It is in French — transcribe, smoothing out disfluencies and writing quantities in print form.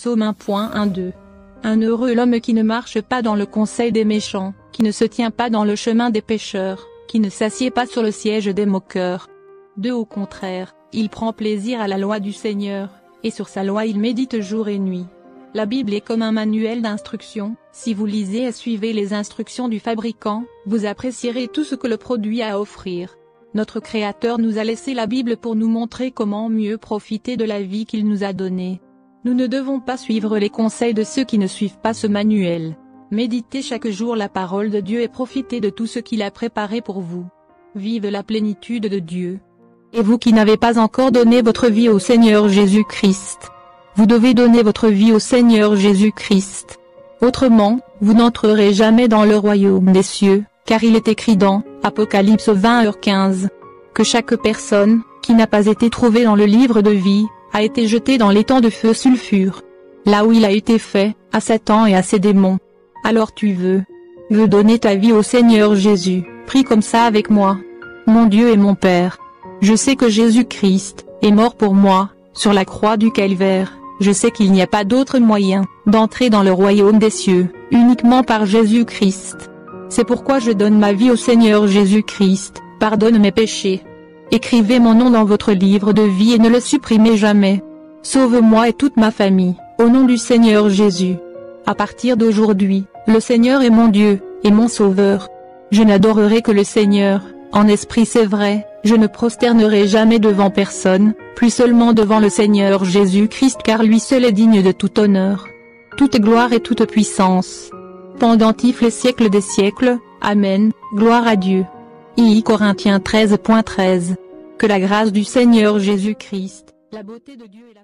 Psaume 1.1-2. Un heureux l'homme qui ne marche pas dans le conseil des méchants, qui ne se tient pas dans le chemin des pécheurs, qui ne s'assied pas sur le siège des moqueurs. 2. Au contraire, il prend plaisir à la loi du Seigneur, et sur sa loi il médite jour et nuit. La Bible est comme un manuel d'instruction. Si vous lisez et suivez les instructions du fabricant, vous apprécierez tout ce que le produit a à offrir. Notre Créateur nous a laissé la Bible pour nous montrer comment mieux profiter de la vie qu'il nous a donnée. Nous ne devons pas suivre les conseils de ceux qui ne suivent pas ce manuel. Méditez chaque jour la parole de Dieu et profitez de tout ce qu'il a préparé pour vous. Vive la plénitude de Dieu. Et vous qui n'avez pas encore donné votre vie au Seigneur Jésus-Christ, vous devez donner votre vie au Seigneur Jésus-Christ. Autrement, vous n'entrerez jamais dans le royaume des cieux, car il est écrit dans Apocalypse 20h15 que chaque personne, qui n'a pas été trouvée dans le livre de vie, a été jetée dans l'étang de feu sulfure. Là où il a été fait, à Satan et à ses démons. Alors tu veux donner ta vie au Seigneur Jésus, prie comme ça avec moi. Mon Dieu et mon Père, je sais que Jésus-Christ est mort pour moi, sur la croix du Calvaire. Je sais qu'il n'y a pas d'autre moyen d'entrer dans le royaume des cieux, uniquement par Jésus-Christ. C'est pourquoi je donne ma vie au Seigneur Jésus-Christ, pardonne mes péchés. Écrivez mon nom dans votre livre de vie et ne le supprimez jamais. Sauve-moi et toute ma famille, au nom du Seigneur Jésus. À partir d'aujourd'hui, le Seigneur est mon Dieu, et mon Sauveur. Je n'adorerai que le Seigneur, en esprit c'est vrai, je ne prosternerai jamais devant personne, plus seulement devant le Seigneur Jésus-Christ car lui seul est digne de tout honneur, toute gloire et toute puissance. Pendant les siècles des siècles, Amen, gloire à Dieu. I Corinthiens 13.13. Que la grâce du Seigneur Jésus-Christ, la beauté de Dieu et la